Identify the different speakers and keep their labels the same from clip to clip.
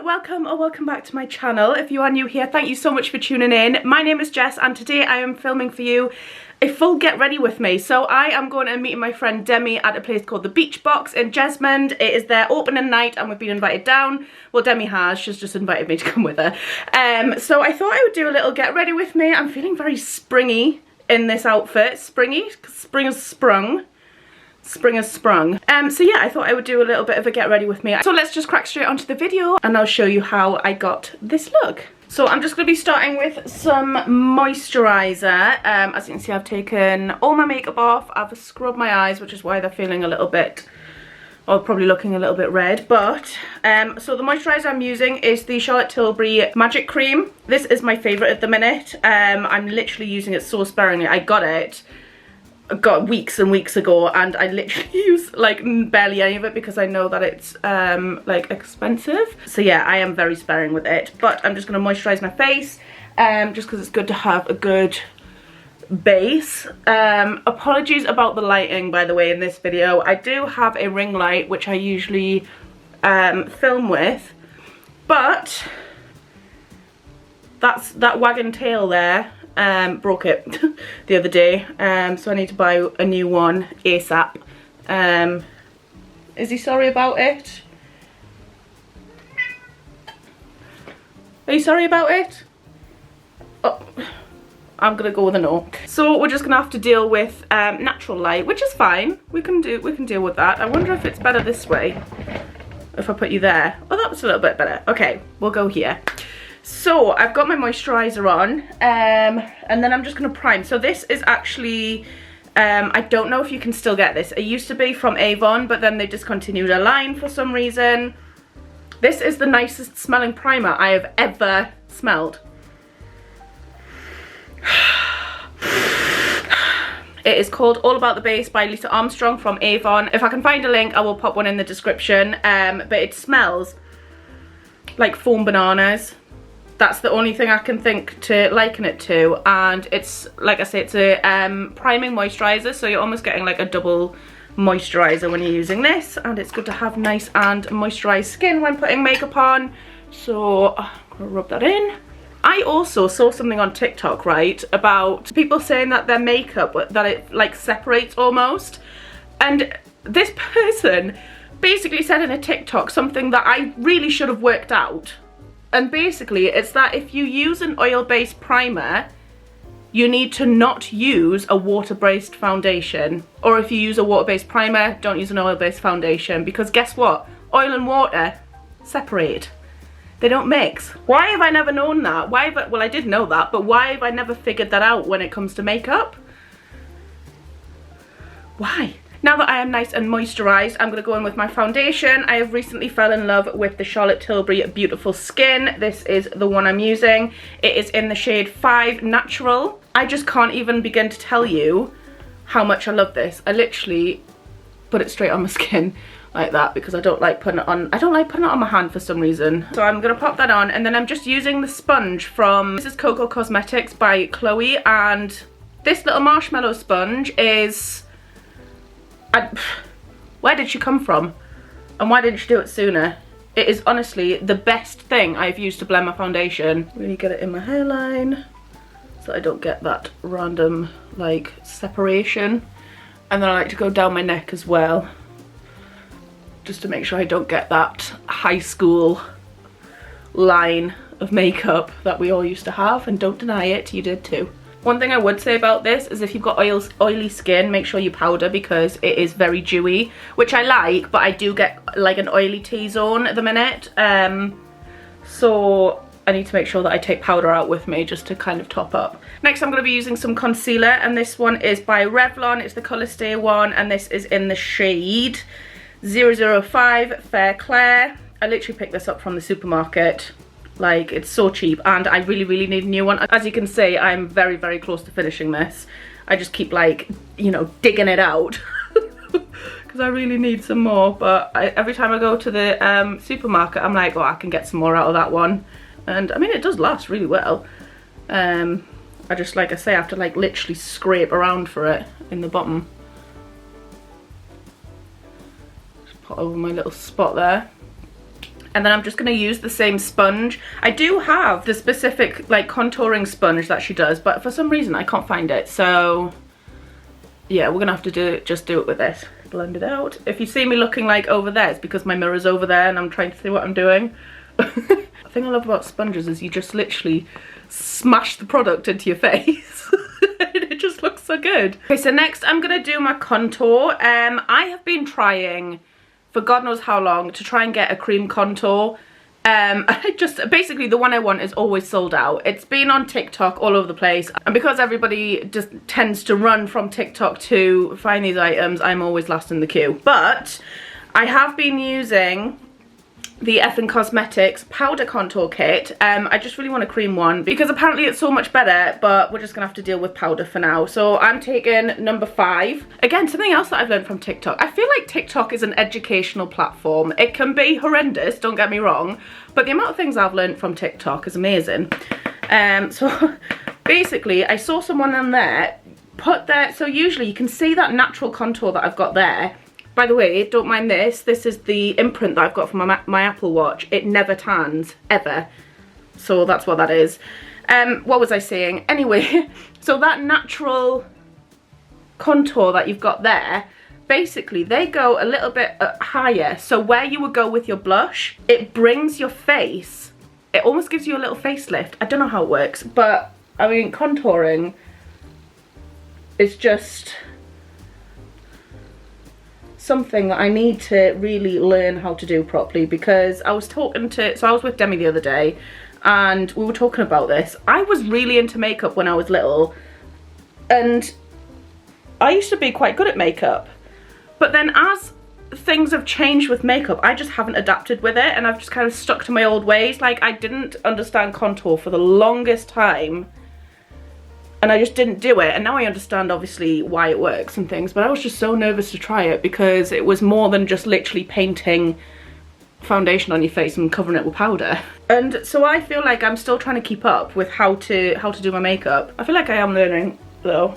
Speaker 1: welcome or welcome back to my channel. If you are new here, thank you so much for tuning in. My name is Jess and today I am filming for you a full get ready with me. So I am going to meet my friend Demi at a place called the Beach Box in Jesmond. It is their opening night and we've been invited down. Well, Demi has, she's just invited me to come with her. So I thought I would do a little get ready with me. I'm feeling very springy in this outfit. Springy, spring has sprung. Spring has sprung. So yeah, I thought I would do a little bit of a get ready with me. So let's just crack straight onto the video and I'll show you how I got this look. So I'm just going to be starting with some moisturiser. As you can see, I've taken all my makeup off. I've scrubbed my eyes, which is why they're feeling a little bit, or probably looking a little bit red. But, so the moisturiser I'm using is the Charlotte Tilbury Magic Cream. This is my favourite at the minute. I'm literally using it so sparingly. I got weeks and weeks ago and I literally use like barely any of it because I know that it's like expensive. So yeah, I am very sparing with it, but I'm just going to moisturize my face just because it's good to have a good base. Apologies about the lighting, by the way, in this video. I do have a ring light which I usually film with, but that wagon tail there broke it the other day, so I need to buy a new one ASAP. Is he sorry about it? Are you sorry about it? Oh, I'm gonna go with a no. So we're just gonna have to deal with natural light, which is fine. We can deal with that. I wonder if it's better this way, if I put you there. Oh, that was a little bit better. Okay, we'll go here. So I've got my moisturiser on, and then I'm just going to prime. So this is actually, I don't know if you can still get this. It used to be from Avon, but then they discontinued a line for some reason. This is the nicest smelling primer I have ever smelled. It is called All About the Base by Lisa Armstrong from Avon. If I can find a link, I will pop one in the description. But it smells like foam bananas. That's the only thing I can think to liken it to, and it's, like I say, it's a priming moisturiser, so you're almost getting like a double moisturiser when you're using this, and it's good to have nice and moisturised skin when putting makeup on. So I'm gonna rub that in. I also saw something on TikTok, right, about people saying that their makeup, that it like separates almost, and this person basically said in a TikTok something that I really should have worked out. And basically it's that if you use an oil-based primer, you need to not use a water-based foundation. Or if you use a water-based primer, don't use an oil-based foundation, because guess what? Oil and water separate. They don't mix. Why have I never known that? Well, I did know that, but why have I never figured that out when it comes to makeup? Why? Now that I am nice and moisturised, I'm going to go in with my foundation. I have recently fell in love with the Charlotte Tilbury Beautiful Skin. This is the one I'm using. It is in the shade 5 Natural. I just can't even begin to tell you how much I love this. I literally put it straight on my skin like that because I don't like putting it on. I don't like putting it on my hand for some reason. So I'm going to pop that on, and then I'm just using the sponge from, this is Coco Cosmetics by Chloe, and this little marshmallow sponge is... where did she come from? And why didn't she do it sooner? It is honestly the best thing I've used to blend my foundation. Really get it in my hairline so I don't get that random like separation. And then I like to go down my neck as well, just to make sure I don't get that high school line of makeup that we all used to have. And don't deny it, you did too. One thing I would say about this is if you've got oily skin, make sure you powder because it is very dewy, which I like, but I do get like an oily T-zone at the minute. So I need to make sure that I take powder out with me just to kind of top up. Next I'm going to be using some concealer, and this one is by Revlon. It's the Colour Stay one, and this is in the shade 005 Fair Claire. I literally picked this up from the supermarket. Like, it's so cheap, and I really need a new one. As you can see, I'm very close to finishing this. I just keep like, you know, digging it out because I really need some more. But every time I go to the supermarket, I'm like, oh, I can get some more out of that one. And I mean, it does last really well. I just, like I say, I have to like literally scrape around for it in the bottom. Just put over my little spot there. And then I'm just going to use the same sponge. I do have the specific like contouring sponge that she does, but for some reason I can't find it. So yeah, we're going to have to just do it with this. Blend it out. If you see me looking like over there, it's because my mirror's over there and I'm trying to see what I'm doing. The thing I love about sponges is you just literally smash the product into your face. It just looks so good. Okay, so next I'm going to do my contour. I have been trying for God knows how long to try and get a cream contour. Basically the one I want is always sold out. It's been on TikTok all over the place, and because everybody just tends to run from TikTok to find these items, I'm always last in the queue. But I have been using the Effin Cosmetics powder contour kit. I just really want a cream one because apparently it's so much better, but we're just gonna have to deal with powder for now. So I'm taking number 5. Again, something else that I've learned from TikTok. I feel like TikTok is an educational platform. It can be horrendous, don't get me wrong, but the amount of things I've learned from TikTok is amazing. So basically I saw someone on there put their, so usually you can see that natural contour that I've got there. By the way, don't mind this. This is the imprint that I've got from my Apple Watch. It never tans, ever. So that's what that is. What was I saying? Anyway, so that natural contour that you've got there, basically they go a little bit higher. So where you would go with your blush, it brings your face, it almost gives you a little facelift. I don't know how it works, but I mean, contouring is just something that I need to really learn how to do properly, because I was with Demi the other day and we were talking about this. I was really into makeup when I was little, and I used to be quite good at makeup, but then as things have changed with makeup, I just haven't adapted with it, and I've just kind of stuck to my old ways. Like, I didn't understand contour for the longest time, and I just didn't do it, and now I understand obviously why it works and things, but I was just so nervous to try it because it was more than just literally painting foundation on your face and covering it with powder. And so I feel like I'm still trying to keep up with how to do my makeup. I feel like I am learning though.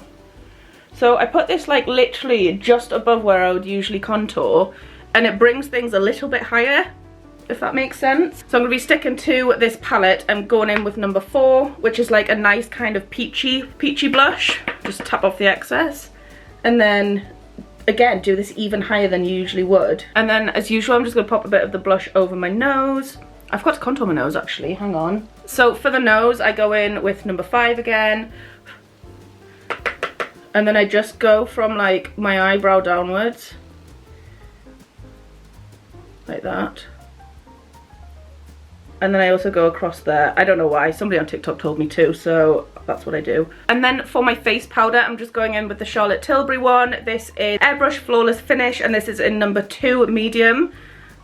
Speaker 1: So I put this like literally just above where I would usually contour, and it brings things a little bit higher, if that makes sense. So I'm going to be sticking to this palette. I'm going in with number 4, which is like a nice kind of peachy blush. Just tap off the excess. And then, again, do this even higher than you usually would. And then, as usual, I'm just going to pop a bit of the blush over my nose. I've got to contour my nose, actually. Hang on. So for the nose, I go in with number 5 again. And then I just go from, like, my eyebrow downwards. Like that. And then I also go across there. I don't know why, somebody on TikTok told me to, so that's what I do. And then for my face powder, I'm just going in with the Charlotte Tilbury one. This is Airbrush Flawless Finish, and this is in number 2 medium.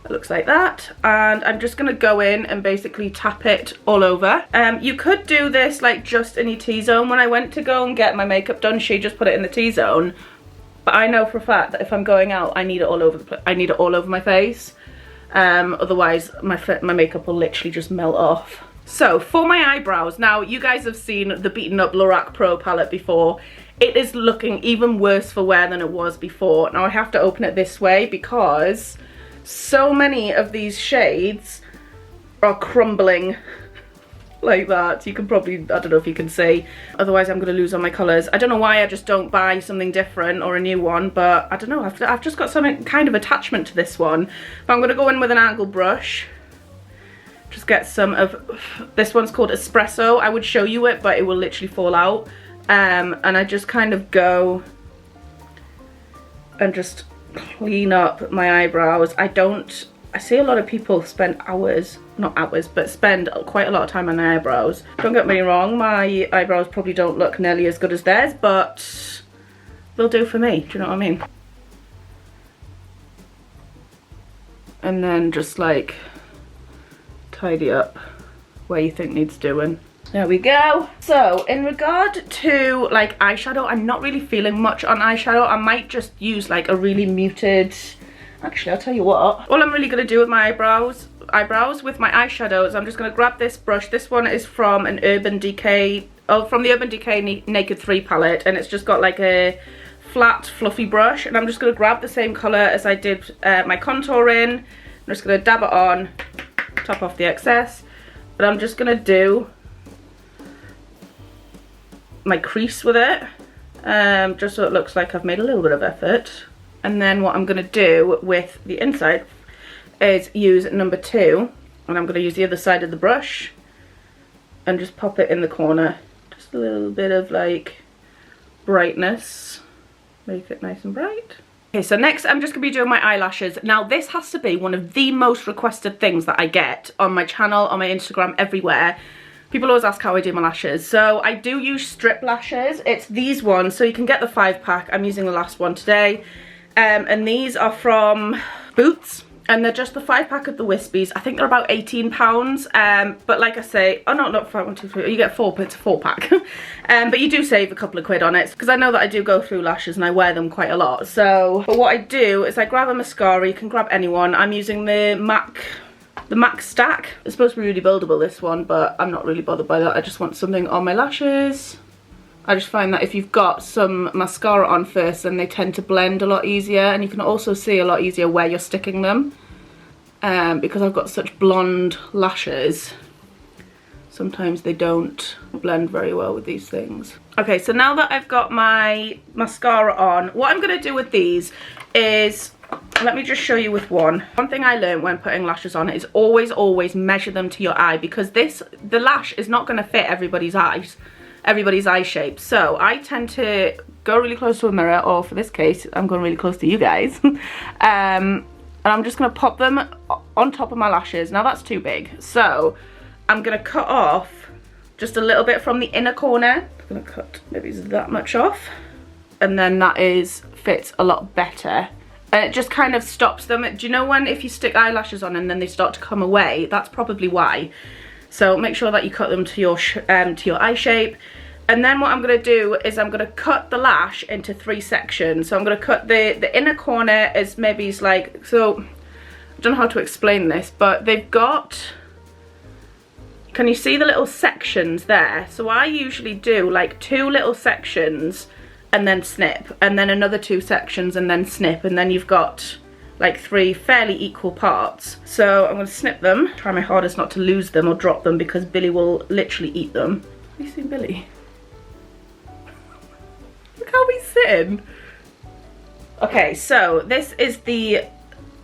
Speaker 1: It looks like that. And I'm just gonna go in and basically tap it all over. You could do this like just in your T-zone. When I went to go and get my makeup done, she just put it in the T-zone. But I know for a fact that if I'm going out, I need it all over I need it all over my face. Otherwise my makeup will literally just melt off. So for my eyebrows, now you guys have seen the beaten up Lorac Pro palette before. It is looking even worse for wear than it was before. Now I have to open it this way because so many of these shades are crumbling like that. You can probably, I don't know if you can see, otherwise I'm going to lose all my colours. I don't know why I just don't buy something different or a new one, but I don't know, I've just got some kind of attachment to this one. But I'm going to go in with an angle brush, just get some of, this one's called Espresso. I would show you it, but it will literally fall out. And I just kind of go and just clean up my eyebrows. I see a lot of people spend hours, not hours, but spend quite a lot of time on their eyebrows. Don't get me wrong, my eyebrows probably don't look nearly as good as theirs, but they'll do for me, do you know what I mean? And then just like tidy up where you think needs doing. There we go. So in regard to like eyeshadow, I'm not really feeling much on eyeshadow. I might just use like a really muted, actually I'll tell you what, all I'm really going to do with my eyebrows with my eyeshadows, I'm just going to grab this brush. This one is from an Urban Decay, from the Urban Decay Naked 3 palette, and it's just got like a flat fluffy brush, and I'm just going to grab the same colour as I did my contour in. I'm just going to dab it on top off the excess. But I'm just gonna do my crease with it, just so it looks like I've made a little bit of effort. And then what I'm gonna do with the inside is use number 2, and I'm gonna use the other side of the brush and just pop it in the corner. Just a little bit of like brightness, make it nice and bright. Okay, so next I'm just gonna be doing my eyelashes. Now this has to be one of the most requested things that I get on my channel, on my Instagram, everywhere. People always ask how I do my lashes. So I do use strip lashes. It's these ones, so you can get the 5-pack. I'm using the last one today. And these are from Boots. And they're just the 5-pack of the wispies. I think they're about £18. But like I say, oh no, not 5, 1, 2, 3. You get 4, it's a 4-pack. But you do save a couple of quid on it, because I know that I do go through lashes and I wear them quite a lot. So, but what I do is I grab a mascara. You can grab anyone. I'm using the MAC Stack. It's supposed to be really buildable, this one, but I'm not really bothered by that. I just want something on my lashes. I just find that if you've got some mascara on first, then they tend to blend a lot easier, and you can also see a lot easier where you're sticking them. Because I've got such blonde lashes, sometimes they don't blend very well with these things. Okay, so now that I've got my mascara on, what I'm going to do with these is, let me just show you with one. One thing I learned when putting lashes on is always measure them to your eye, because the lash is not going to fit everybody's eye shape. So I tend to go really close to a mirror, or for this case I'm going really close to you guys. And I'm just going to pop them on top of my lashes. Now that's too big, so I'm going to cut off just a little bit from the inner corner. I'm going to cut maybe that much off, and then that fits a lot better. And it just kind of stops them. Do you know when if you stick eyelashes on and then they start to come away? That's probably why. So make sure that you cut them to your eye shape. And then what I'm going to do is I'm going to cut the lash into 3 sections. So I'm going to cut the inner corner as maybe it's like, so I don't know how to explain this, but they've got, can you see the little sections there? So I usually do like 2 little sections and then snip, and then another 2 sections and then snip, and then you've got like 3 fairly equal parts. So I'm going to snip them, try my hardest not to lose them or drop them, because Billy will literally eat them. Have you seen Billy? Look how he's sitting. Okay, so this is the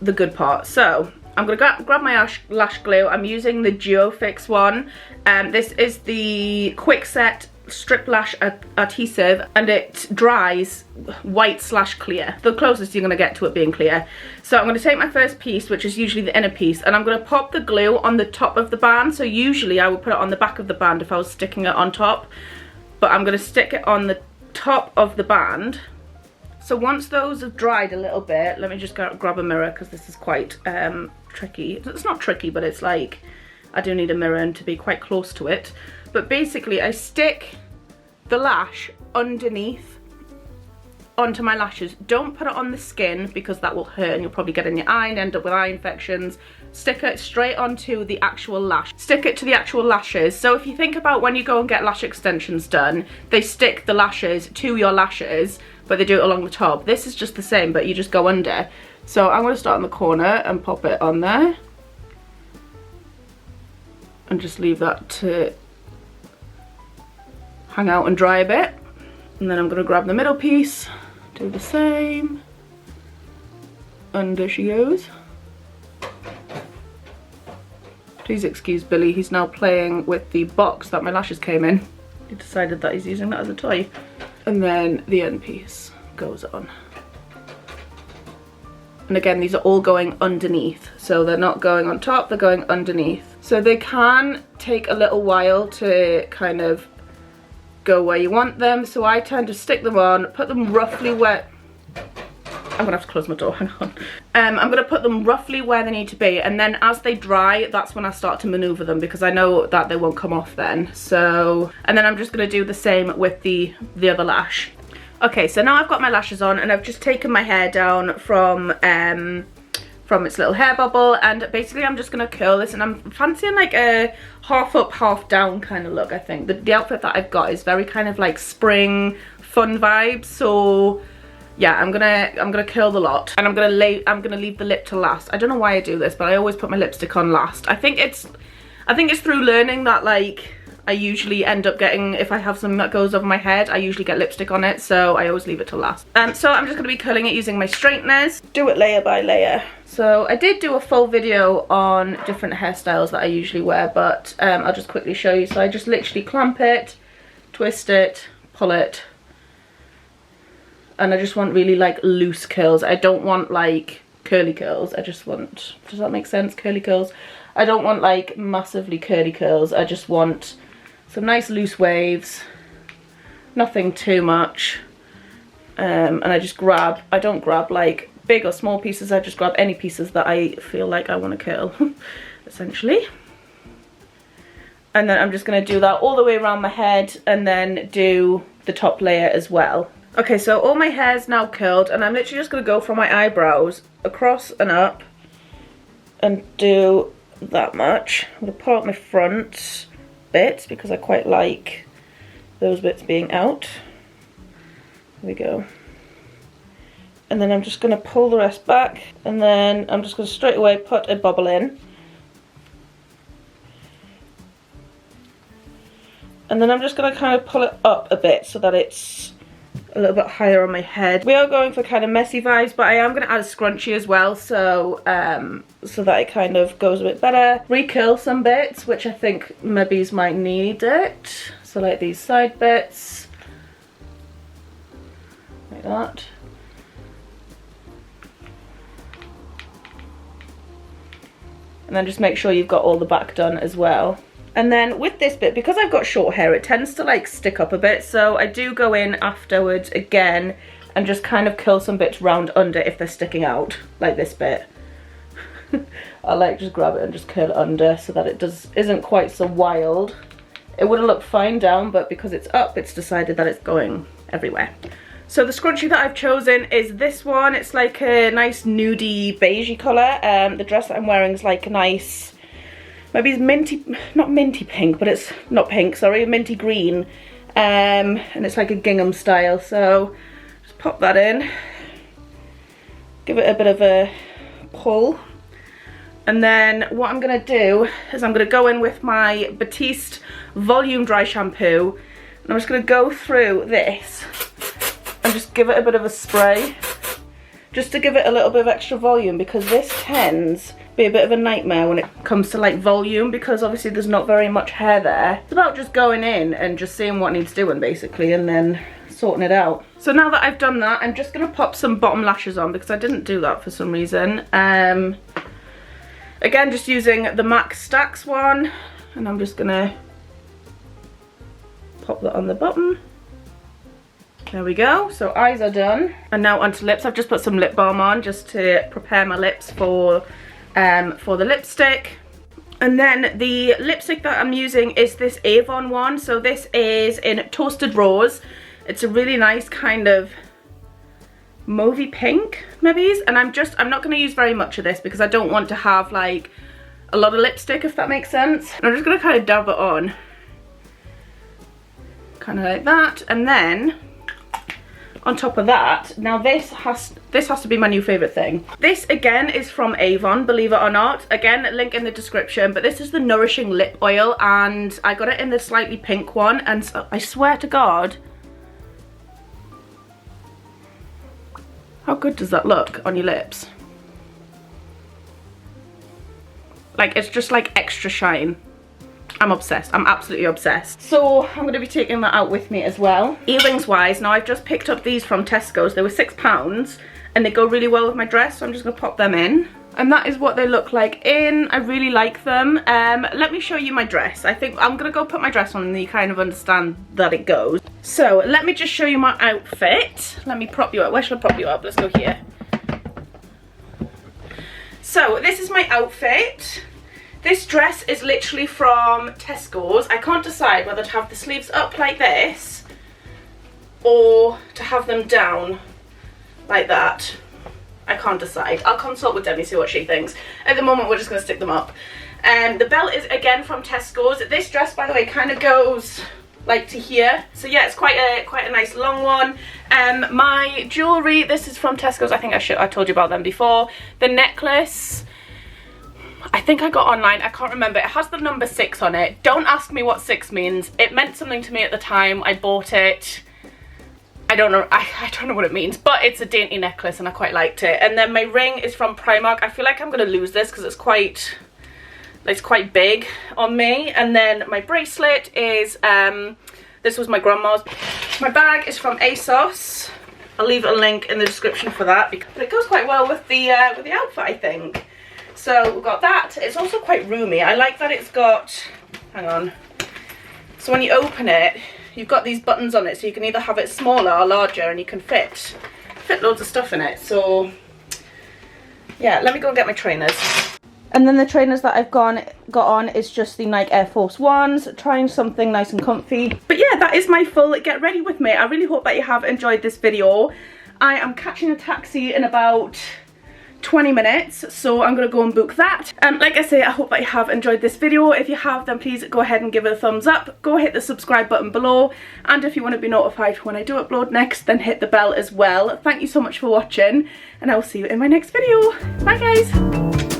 Speaker 1: good part. So I'm going to grab my lash glue. I'm using the Duo Fix one. This is the quick set strip lash adhesive, and it dries white/clear, the closest you're going to get to it being clear. So I'm going to take my first piece, which is usually the inner piece, and I'm going to pop the glue on the top of the band. So usually I would put it on the back of the band if I was sticking it on top, but I'm going to stick it on the top of the band. So once those have dried a little bit, let me just grab a mirror, because this is quite tricky. It's not tricky, but it's like I do need a mirror and to be quite close to it. But basically I stick the lash underneath onto my lashes. Don't put it on the skin, because that will hurt and you'll probably get in your eye and end up with eye infections. Stick it straight onto the actual lash. Stick it to the actual lashes. So if you think about when you go and get lash extensions done, they stick the lashes to your lashes, but they do it along the top. This is just the same, but you just go under. So I'm going to start in the corner and pop it on there, and just leave that to hang out and dry a bit. And then I'm going to grab the middle piece, do the same. Under she goes. Please excuse Billy, he's now playing with the box that my lashes came in. He decided that he's using that as a toy. And then the end piece goes on. And again, these are all going underneath. So they're not going on top, they're going underneath. So they can take a little while to kind of go where you want them. So I tend to stick them on, put them roughly where, I'm gonna have to close my door, hang on. I'm gonna put them roughly where they need to be, and then as they dry, that's when I start to maneuver them, because I know that they won't come off then. So, and then I'm just gonna do the same with the other lash. Okay, so now I've got my lashes on, and I've just taken my hair down from its little hair bubble, and basically I'm just gonna curl this, and I'm fancying like a half up, half down kind of look. I think the outfit that I've got is very kind of like spring fun vibes, so yeah, I'm gonna curl the lot, and I'm gonna leave the lip to last. I don't know why I do this, but I always put my lipstick on last. I think it's through learning that, like, I usually end up getting, if I have something that goes over my head, I usually get lipstick on it, so I always leave it till last. So I'm just gonna be curling it using my straighteners. Do it layer by layer. So I did do a full video on different hairstyles that I usually wear, but I'll just quickly show you. So I just literally clamp it, twist it, pull it, and I just want really like loose curls. I don't want like curly curls. I just want, does that make sense? Curly curls. I don't want like massively curly curls. I just want some nice loose waves, nothing too much. And I just grab, I don't grab like big or small pieces, I just grab any pieces that I feel like I want to curl, essentially. And then I'm just going to do that all the way around my head and then do the top layer as well. Okay, so all my hair's now curled, and I'm literally just going to go from my eyebrows across and up and do that much. I'm going to pull out my front bits because I quite like those bits being out. There we go. And then I'm just going to pull the rest back, and then I'm just going to straight away put a bobble in. And then I'm just going to kind of pull it up a bit so that it's a little bit higher on my head. We are going for kind of messy vibes, but I am going to add a scrunchie as well, so so that it kind of goes a bit better. Recurl some bits, which I think maybe might need it. So like these side bits, like that. And then just make sure you've got all the back done as well. And then with this bit, because I've got short hair, it tends to like stick up a bit, so I do go in afterwards again and just kind of curl some bits round under if they're sticking out, like this bit. I like just grab it and just curl it under so that it isn't quite so wild. It would have looked fine down, but because it's up, it's decided that it's going everywhere. So the scrunchie that I've chosen is this one. It's like a nice nudie beigey colour. The dress that I'm wearing is like a nice, maybe it's minty, not minty pink, but it's not pink, sorry, minty green. And it's like a gingham style. So just pop that in, give it a bit of a pull. And then what I'm going to do is I'm going to go in with my Batiste Volume Dry Shampoo. And I'm just going to go through this and just give it a bit of a spray. Just to give it a little bit of extra volume, because this tends to be a bit of a nightmare when it comes to like volume, because obviously there's not very much hair there. It's about just going in and just seeing what needs doing basically, and then sorting it out. So now that I've done that, I'm just going to pop some bottom lashes on because I didn't do that for some reason. Again, just using the MAC Stacks one, and I'm just gonna pop that on the bottom. There we go. So eyes are done, and now onto lips. I've just put some lip balm on just to prepare my lips for the lipstick. And then the lipstick that I'm using is this Avon one. So this is in Toasted Rose. It's a really nice kind of mauvey pink maybe, and I'm not going to use very much of this because I don't want to have like a lot of lipstick, if that makes sense. And I'm just going to kind of dab it on, kind of like that. And then on top of that, now this has to be my new favorite thing. This again is from Avon, believe it or not. Again, link in the description, but this is the Nourishing Lip Oil, and I got it in the slightly pink one, and so, I swear to God, how good does that look on your lips? Like, it's just like extra shine. I'm obsessed. I'm absolutely obsessed. So I'm going to be taking that out with me as well. Earrings wise, now I've just picked up these from Tesco's. They were £6 and they go really well with my dress, so I'm just going to pop them in. And that is what they look like in. I really like them. Let me show you my dress. I think I'm going to go put my dress on and you kind of understand that it goes. So let me just show you my outfit. Let me prop you up. Where should I prop you up? Let's go here. So this is my outfit. This dress is literally from Tesco's. I can't decide whether to have the sleeves up like this or to have them down like that. I can't decide. I'll consult with Demi, see what she thinks. At the moment, we're just going to stick them up. The belt is again from Tesco's. This dress, by the way, kind of goes like to here. So yeah, it's quite a nice long one. My jewellery, this is from Tesco's. I think I told you about them before. The necklace, I think I got online, I can't remember. It has the number 6 on it. Don't ask me what 6 means. It meant something to me at the time. I bought it. I don't know, I don't know what it means, but it's a dainty necklace and I quite liked it. And then my ring is from Primark. I feel like I'm going to lose this because it's quite big on me. And then my bracelet is, this was my grandma's. My bag is from ASOS. I'll leave a link in the description for that, but it goes quite well with the outfit, I think. So we've got that. It's also quite roomy. I like that it's got, hang on. So when you open it, you've got these buttons on it, so you can either have it smaller or larger, and you can fit loads of stuff in it. So yeah, let me go and get my trainers. And then the trainers that I've got on is just the Nike Air Force Ones, trying something nice and comfy. But yeah, that is my full get ready with me. I really hope that you have enjoyed this video. I am catching a taxi in about 20 minutes, so I'm gonna go and book that. Like I say, I hope that you have enjoyed this video. If you have, then please go ahead and give it a thumbs up. Go hit the subscribe button below, and if you want to be notified when I do upload next, then hit the bell as well. Thank you so much for watching, and I will see you in my next video. Bye guys.